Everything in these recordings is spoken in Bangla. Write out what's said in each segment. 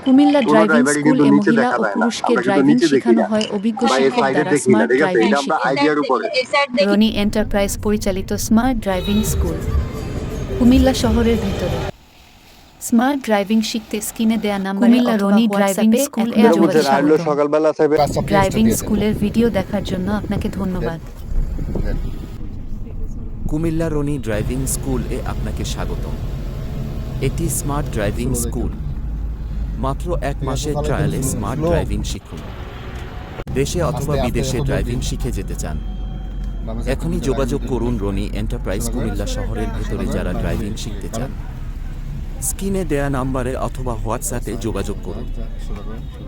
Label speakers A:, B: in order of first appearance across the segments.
A: কুমিল্লা
B: কোনো
A: ড্রাইভিং
B: ড্রাইভারই
A: স্কুল
B: কিন্তু
A: এ
B: নিচে
A: মহিলা
B: দেখা
A: ও
B: যায় না,
A: পুরুষকে
B: আমরা কিন্তু
A: ড্রাইভিং
B: নিচে দেখি
A: শেখানো
B: না
A: হয় অভিজ্ঞ
B: বা এর
A: শিক্ষক
B: সাইডে
A: দ্বারা
B: দেখি না,
A: স্মার্ট
B: ঠিক আছে?
A: ড্রাইভিং
B: এটা আমরা
A: শিক্ষা।
B: আইডিয়ার উপরে।
A: রনি এন্টারপ্রাইজ পরিচালিত স্মার্ট ড্রাইভিং স্কুল কুমিল্লা শহরের ভিতরে। স্মার্ট ড্রাইভিং শিখতে স্ক্রিনে দেয়া নাম্বারে কুমিল্লা রনি ড্রাইভিং স্কুল এ আপনাকে স্বাগত।
B: সকালবেলা
A: ড্রাইভিং স্কুলের ভিডিও দেখার জন্য আপনাকে ধন্যবাদ।
C: কুমিল্লা রনি ড্রাইভিং স্কুল এ আপনাকে স্বাগতম। এটি স্মার্ট ড্রাইভিং স্কুল। মাত্র 1 মাসের ট্রায়ালে স্মার্ট ড্রাইভিং শিখুন। দেশে অথবা বিদেশে ড্রাইভিং শিখে যেতে চান? এখনই যোগাযোগ করুন রনি এন্টারপ্রাইজ কুমিল্লা শহরের ভেতরে যারা ড্রাইভিং শিখতে চান। স্ক্রিনে দেয়া নাম্বারে অথবা হোয়াটসঅ্যাপে যোগাযোগ করুন।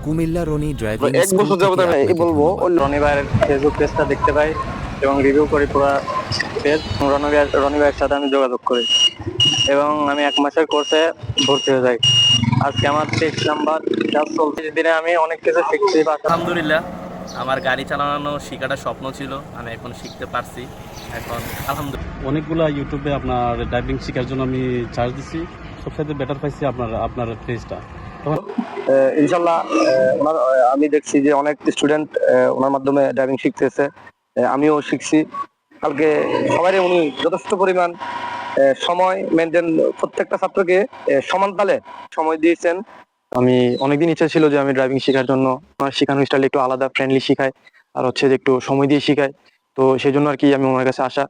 C: কুমিল্লা রনি ড্রাইভিং
D: এক বছর যাবত আমি এই বলবো রনি ভাইয়ের ফেসবুক পেজটা দেখতে পাই এবং রিভিউ করি পুরো পেজ। রনি ভাইয়ের সাথে আমি যোগাযোগ করি এবং আমি 1 মাসের কোর্সে ভর্তি হয়ে যাই। আজকে আমার 23 নাম্বার ক্লাস চলছে। দিনে আমি অনেক কিছু শিখছি।
E: আলহামদুলিল্লাহ, আমার গাড়ি চালানো শেখাটা স্বপ্ন ছিল, আমি এখন শিখতে পারছি। এখন আলহামদুলিল্লাহ
F: অনেকগুলা ইউটিউবে আপনার ড্রাইভিং শেখার জন্য আমি চার্জ দিছি, সবসাথে বেটার পাইছি আপনার পেজটা।
D: ইনশাল্লাহ আমি দেখছি যে অনেক স্টুডেন্ট ওনার মাধ্যমে ড্রাইভিং শিখতেছে, আমিও শিখছি। কালকে সবাই উনি যথেষ্ট পরিমাণ সময় মেনটেন, প্রত্যেকটা ছাত্রকে সমান তালে সময় দিয়েছেন। আমি অনেকদিন ইচ্ছা ছিল যে আমি ড্রাইভিং শেখার জন্য, আমার শেখানোর স্টাইল একটু আলাদা, ফ্রেন্ডলি শিখায় আর হচ্ছে যে একটু সময় দিয়ে শিখায়। তো সেই জন্য আর কি আমি ওনার কাছে আসা।